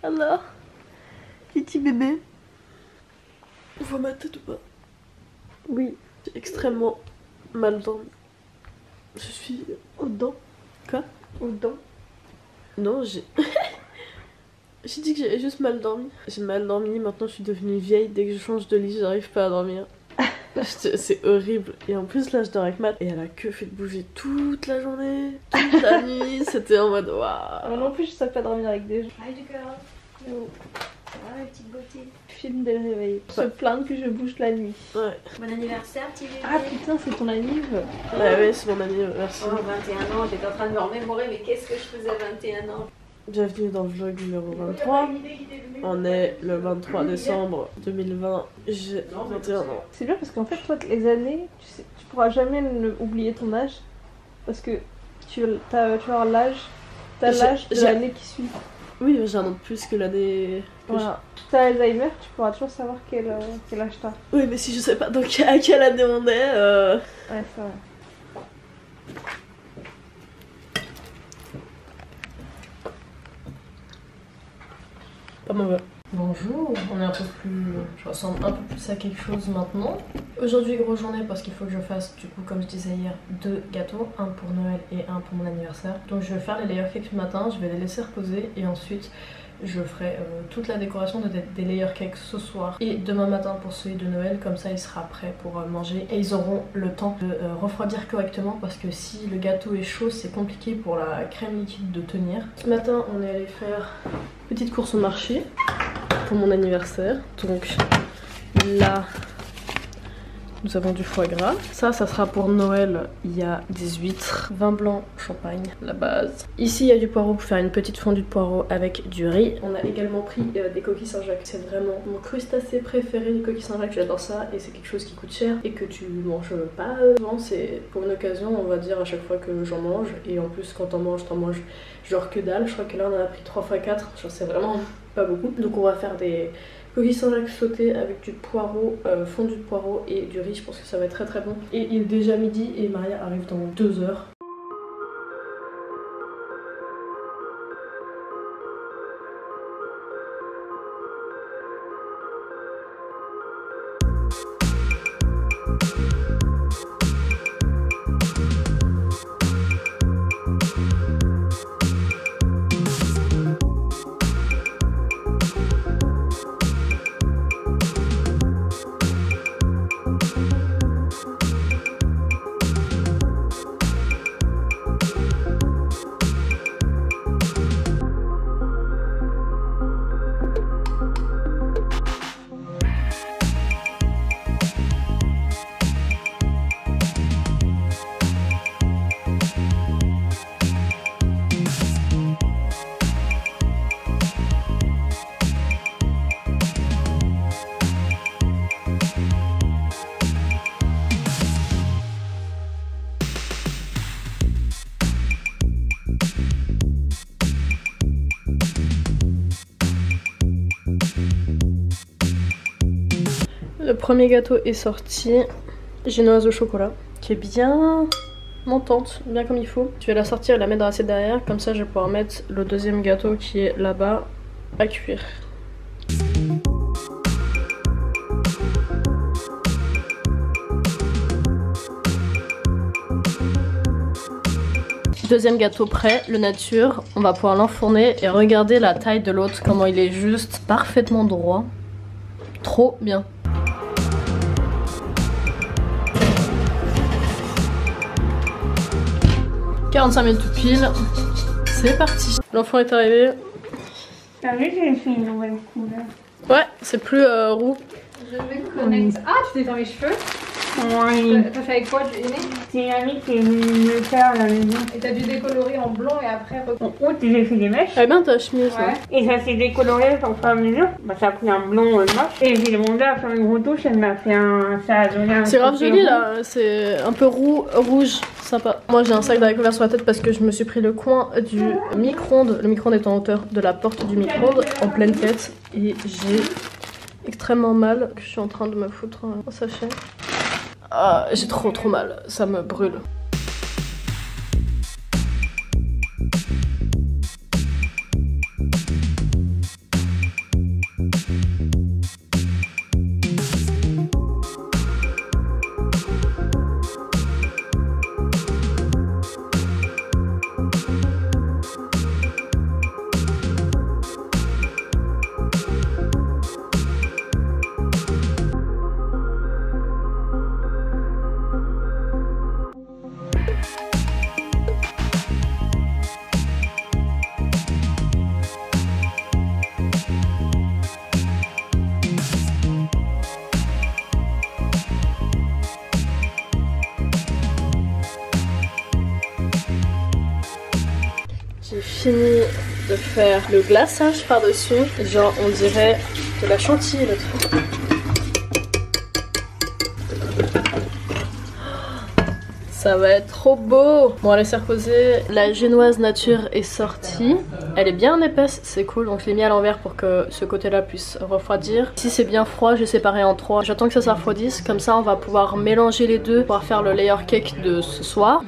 Alors, Kitty bébé, on voit ma tête ou pas? Oui, j'ai extrêmement mal dormi. Je suis aux dents. Quoi? Aux dents? Non, j'ai... J'ai dit que j'avais juste mal dormi. J'ai mal dormi, maintenant je suis devenue vieille. Dès que je change de lit, j'arrive pas à dormir. C'est horrible. Et en plus là je dors avec Matt et elle a que fait de bouger toute la journée, toute la nuit. C'était en mode waouh. Moi non plus je sais pas dormir avec des gens. Hi du girl. Oh. Ça va la petite beauté? Film dès le réveil. Se plaindre que je bouge la nuit. Ouais. Bon anniversaire petit bébé. Ah putain c'est ton anniv. Ouais c'est mon ami, merci. Oh 21 ans, j'étais en train de me remémorer mais qu'est-ce que je faisais à 21 ans? Bienvenue dans le vlog numéro 23. On est le 23 décembre 2020. J'ai 21 ans. C'est bien parce qu'en fait toi les années, tu pourras jamais oublier ton âge. Parce que tu vas avoir l'âge. T'as l'âge de l'année qui suit. Oui, j'ai un an de plus que l'année. Voilà. Si t'as Alzheimer, tu pourras toujours savoir quel âge t'as. Oui, mais si je sais pas à quelle année on est. Ouais, c'est vrai. Pas mauvais. Bonjour, on est un peu plus... Je ressemble un peu plus à quelque chose maintenant. Aujourd'hui, grosse journée parce qu'il faut que je fasse, du coup, comme je disais hier, 2 gâteaux. Un pour Noël et un pour mon anniversaire. Donc je vais faire les layer cakes ce matin, je vais les laisser reposer et ensuite je ferai toute la décoration des layer cakes ce soir et demain matin pour celui de Noël. Comme ça il sera prêt pour manger et ils auront le temps de refroidir correctement parce que si le gâteau est chaud c'est compliqué pour la crème liquide de tenir. Ce matin on est allé faire une petite course au marché pour mon anniversaire. Donc là nous avons du foie gras. Ça sera pour Noël. Il y a des huîtres, vin blanc, champagne, la base. Ici il y a du poireau pour faire une petite fondue de poireau avec du riz. On a également pris des coquilles Saint-Jacques. C'est vraiment mon crustacé préféré, les coquilles Saint-Jacques. J'adore ça et c'est quelque chose qui coûte cher et que tu manges pas souvent. C'est pour une occasion on va dire à chaque fois que j'en mange. Et en plus quand t'en manges genre que dalle. Je crois que là on en a pris 3 x 4. Genre c'est vraiment pas beaucoup. Donc on va faire des coquilles Saint-Jacques sautées avec du poireau, fondu de poireau et du riz, je pense que ça va être très très bon. Et il est déjà midi et Maria arrive dans 2 heures. Le premier gâteau est sorti, génoise au chocolat, qui est bien montante, bien comme il faut. Je vais la sortir et la mettre dans l'assiette derrière, comme ça je vais pouvoir mettre le deuxième gâteau qui est là-bas à cuire. Deuxième gâteau prêt, le nature, on va pouvoir l'enfourner et regarder la taille de l'autre, comment il est juste parfaitement droit. Trop bien. « 45 minutes tout pile, c'est parti. L'enfant est arrivé. T'as vu, j'ai fait une nouvelle couleur. Ouais, c'est plus roux. Je vais me connecter. Ah, tu t'es dans les cheveux? Oui. T'as fait avec quoi, Aîné? C'est une amie qui est venue me le faire à la maison. Et t'as dû décolorer en blond et après... En août, j'ai fait des mèches. Elle est bien ta chemise. Ouais. Et ça s'est décoloré au fur et à mesure. Bah, ça a pris un blond moche. Et j'ai demandé à faire une retouche, elle m'a fait un... Ça a donné un... C'est grave côté joli roux. là, c'est un peu rouge, sympa. Moi j'ai un sac d'haricots verts sur la tête parce que je me suis pris le coin du micro-ondes. Le micro-ondes est en hauteur de la porte du micro-ondes, en pleine tête. Et j'ai extrêmement mal, que je suis en train de me foutre au sachet. Ah, j'ai trop mal, ça me brûle. fini de faire le glaçage par-dessus. Genre on dirait de la chantilly le truc. Ça va être trop beau. Bon allez, c'est reposé. La génoise nature est sortie. Elle est bien épaisse, c'est cool. Donc je l'ai mis à l'envers pour que ce côté-là puisse refroidir. Si c'est bien froid, j'ai séparé en 3. J'attends que ça refroidisse. Comme ça, on va pouvoir mélanger les deux, pouvoir faire le layer cake de ce soir.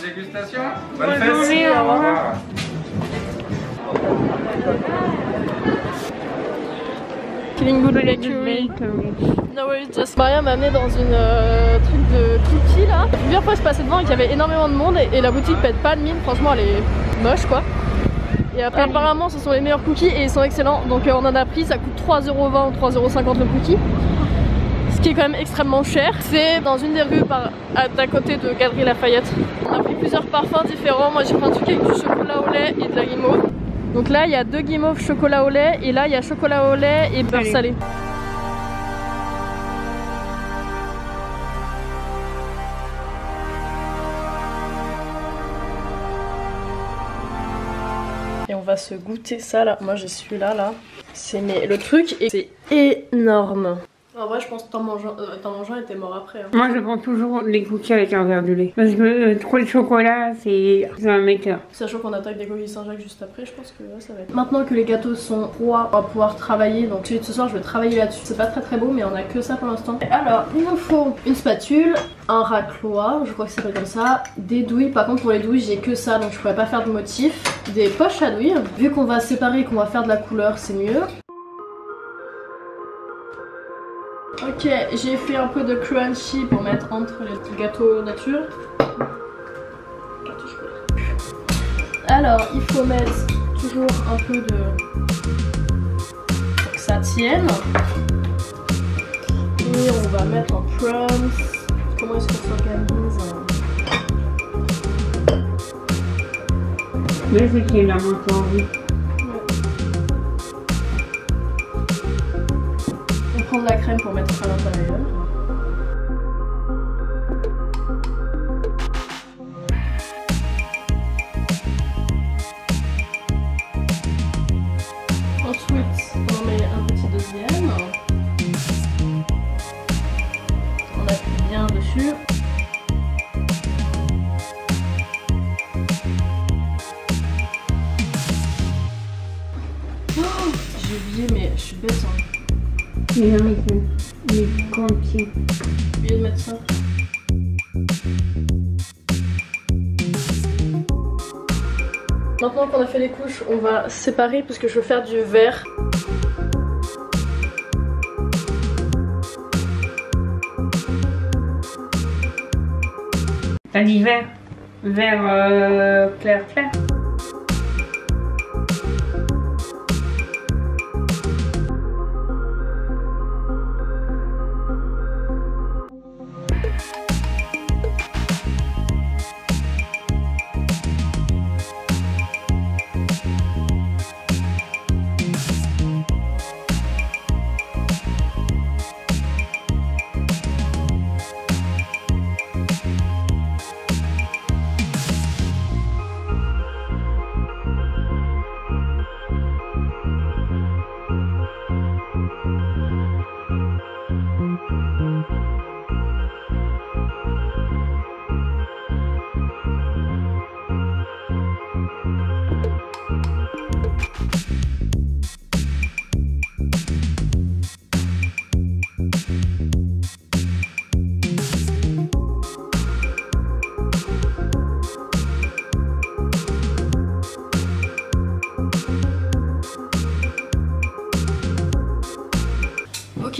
Dégustation. Bonne fête. Au revoir. Feeling good bakery. No worries, just Maria m'a amené dans une truc de cookies là. La première fois je passais devant et qu'il y avait énormément de monde et la boutique pète pas de mine, franchement elle est moche quoi. Et après apparemment ce sont les meilleurs cookies et ils sont excellents. Donc on en a pris, ça coûte 3,20 € ou 3,50 € le cookie. Ce qui est quand même extrêmement cher. C'est dans une des rues d'à côté de Galerie Lafayette. On a pris plusieurs parfums différents. Moi j'ai pris un truc avec du chocolat au lait et de la guimauve. Donc là il y a 2 guimauves chocolat au lait et là il y a chocolat au lait et beurre salé. Et on va se goûter ça là. Moi j'ai celui-là là. Mais le truc c'est énorme. En vrai je pense que t'en mangeant était mort après. Hein. Moi je prends toujours les cookies avec un verre de lait. Parce que trop de chocolat c'est un maker. Sachant qu'on attaque des coquilles Saint-Jacques juste après, je pense que ça va être. Maintenant que les gâteaux sont froids, on va pouvoir travailler. Donc celui de ce soir je vais travailler là-dessus. C'est pas très beau mais on a que ça pour l'instant. Alors il nous faut une spatule, un racloir, je crois que ça s'appelle comme ça, des douilles. Par contre pour les douilles j'ai que ça donc je pourrais pas faire de motif. Des poches à douilles. Vu qu'on va séparer et qu'on va faire de la couleur c'est mieux. Ok, j'ai fait un peu de crunchy pour mettre entre les gâteaux nature. Alors, il faut mettre toujours un peu de... pour que ça tienne. Et on va mettre en crumbs. Comment est-ce qu'on s'organise? Mais c'est qu'il a monté en vie. Prendre la crème pour mettre à l'intérieur. Ensuite, on met un petit deuxième. On appuie bien dessus. Oh, j'ai oublié, mais je suis bête. Hein. Mais non, mais contiens. J'ai oublié de mettre ça. Maintenant qu'on a fait les couches, on va séparer parce que je veux faire du vert. T'as dit vert? Vert clair.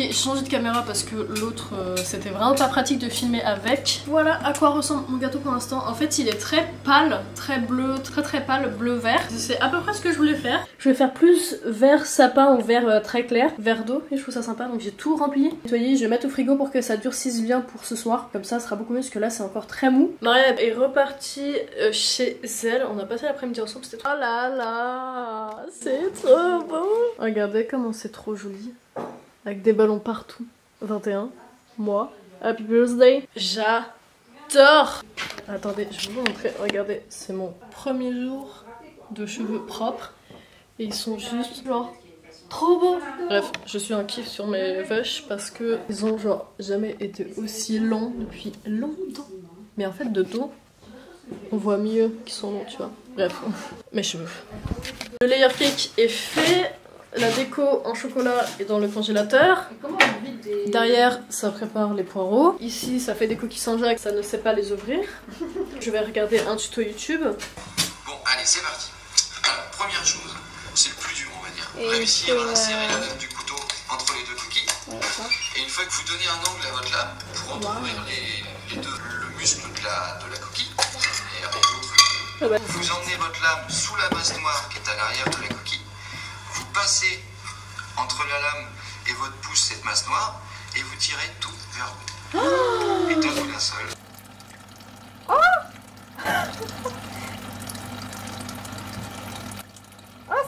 j'ai changé de caméra parce que l'autre c'était vraiment pas pratique de filmer avec. Voilà à quoi ressemble mon gâteau pour l'instant. En fait il est très pâle, très bleu, très pâle, bleu-vert. C'est à peu près ce que je voulais faire. Je vais faire plus vert sapin ou vert très clair, vert d'eau, et je trouve ça sympa. Donc j'ai tout rempli, nettoyé, je vais mettre au frigo pour que ça durcisse bien pour ce soir. Comme ça sera beaucoup mieux parce que là c'est encore très mou. Maria est repartie chez elle, on a passé l'après-midi ensemble, c'était trop... Oh là là, c'est trop beau. Regardez comment c'est trop joli. Avec des ballons partout. 21, moi, happy birthday. J'adore. Attendez, je vais vous montrer. Regardez, c'est mon premier jour de cheveux propres. Et ils sont juste genre trop beaux. Bref, je suis un kiff sur mes vaches parce que ils ont genre jamais été aussi longs depuis longtemps. Mais en fait de dos, on voit mieux qu'ils sont longs, tu vois. Bref, mes cheveux. Le layer cake est fait. La déco en chocolat est dans le congélateur. Derrière, ça prépare les poireaux. Ici, ça fait des coquilles Saint-Jacques, ça ne sait pas les ouvrir. Je vais regarder un tuto YouTube. Bon, allez, c'est parti. Alors, première chose, c'est le plus dur, on va dire. Réussir à insérer la lame du couteau entre les deux coquilles. Et une fois que vous donnez un angle à votre lame pour entrouvrir les deux, le muscle de la coquille, et vous emmenez votre lame sous la base noire qui est à l'arrière de la coquille. Vous passez entre la lame et votre pouce cette masse noire et vous tirez tout vers le haut. Et donne la seule. Ah,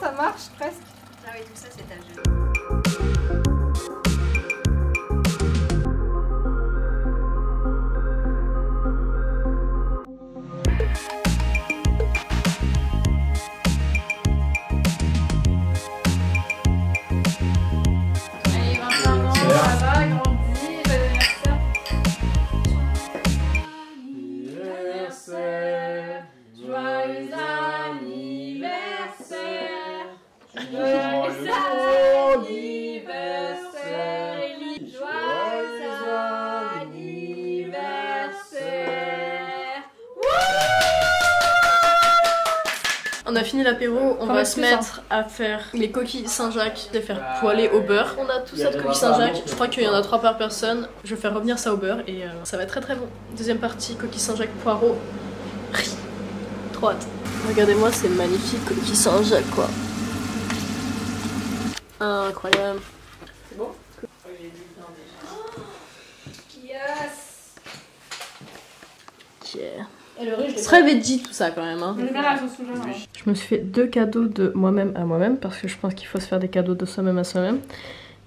ça marche presque. Ah oui, tout ça c'est un jeu. On a fini l'apéro, on va se mettre à faire les coquilles Saint-Jacques, les faire poêler au beurre. On a tout ça de coquilles Saint-Jacques, je crois qu'il y en a 3 par personne. Je vais faire revenir ça au beurre et ça va être très bon. Deuxième partie, coquilles Saint-Jacques poireaux. Trop hâte. Regardez-moi ces magnifiques coquilles Saint-Jacques quoi. Incroyable. C'est bon? Yes. Yeah. Et le riz, C'est très veggie tout ça quand même hein. Je me suis fait 2 cadeaux de moi-même à moi-même parce que je pense qu'il faut se faire des cadeaux de soi-même à soi-même.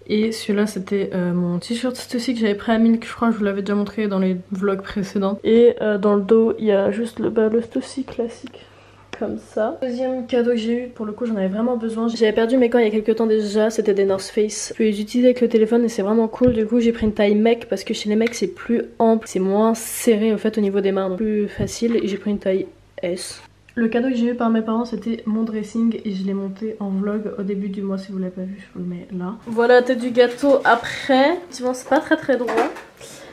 Et celui-là c'était mon t-shirt Stussy que j'avais pris à Milk, je crois que je vous l'avais déjà montré dans les vlogs précédents. Et dans le dos il y a juste le Stussy classique. Comme ça. Deuxième cadeau que j'ai eu, pour le coup j'en avais vraiment besoin. J'avais perdu mes gants il y a quelques temps déjà, c'était des North Face. Je peux les utiliser avec le téléphone et c'est vraiment cool. Du coup j'ai pris une taille mec parce que chez les mecs c'est plus ample, c'est moins serré au fait au niveau des mains, donc plus facile. Et j'ai pris une taille S. Le cadeau que j'ai eu par mes parents c'était mon dressing et je l'ai monté en vlog au début du mois. Si vous l'avez pas vu je vous le mets là. Voilà la tête du gâteau après. Effectivement c'est pas très droit.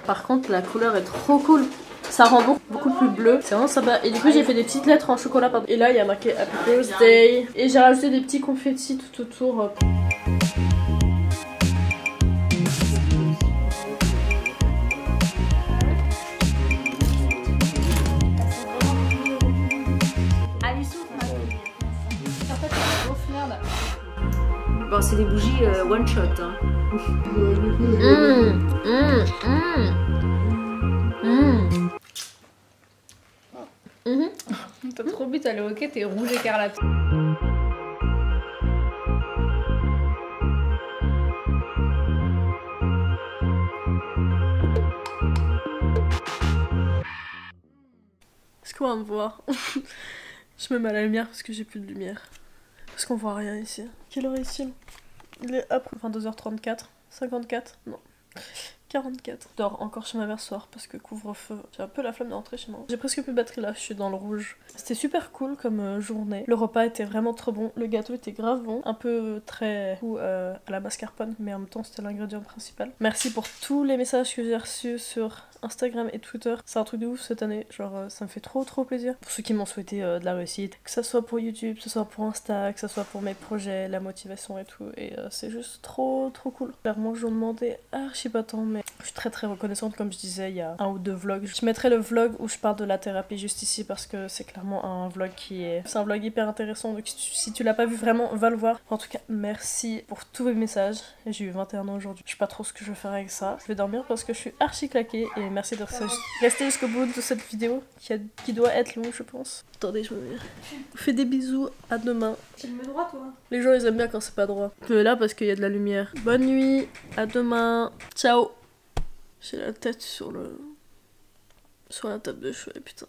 Par contre la couleur est trop cool. Ça rend beaucoup plus bleu, c'est vraiment sympa. Et du coup j'ai fait des petites lettres en chocolat pardon. Et là il y a marqué Happy Birthday. Et j'ai rajouté des petits confettis tout autour. Allez, souffle ma fille. En fait c'est une grosse merde. Bon c'est des bougies one shot hein. T'as trop bu, t'as le hockey, t'es rouge écarlate. Est-ce qu'on va me voir? Je me mets à la lumière parce que j'ai plus de lumière. Parce qu'on voit rien ici. Quelle heure est-il? Il est après 22h34. 54? Non. 44. Je dors encore chez ma mère ce soir parce que couvre-feu. J'ai un peu la flemme de rentrer chez moi. J'ai presque plus de batterie là, je suis dans le rouge. C'était super cool comme journée. Le repas était vraiment trop bon. Le gâteau était grave bon. Un peu très à la mascarpone, mais en même temps c'était l'ingrédient principal. Merci pour tous les messages que j'ai reçus sur Instagram et Twitter. C'est un truc de ouf cette année, genre ça me fait trop plaisir. Pour ceux qui m'ont souhaité de la réussite, que ça soit pour YouTube, que ce soit pour Insta, que ça soit pour mes projets, la motivation et tout. Et c'est juste trop cool. Clairement, je m'en demandais archi pas tant, mais je suis très reconnaissante. Comme je disais, il y a 1 ou 2 vlogs. Je mettrai le vlog où je parle de la thérapie juste ici parce que c'est clairement un vlog c'est un vlog hyper intéressant. Donc si tu l'as pas vu, vraiment, va le voir. En tout cas, merci pour tous vos messages. J'ai eu 21 ans aujourd'hui. Je sais pas trop ce que je vais faire avec ça. Je vais dormir parce que je suis archi claquée. Et merci de rester jusqu'au bout de cette vidéo qui doit être longue, je pense. Attendez, je me mets. Fais des bisous. À demain. Tu me mets droit, toi? Les gens, ils aiment bien quand c'est pas droit. Je vais là parce qu'il y a de la lumière. Bonne nuit. À demain. Ciao. J'ai la tête sur la table de chevet, putain.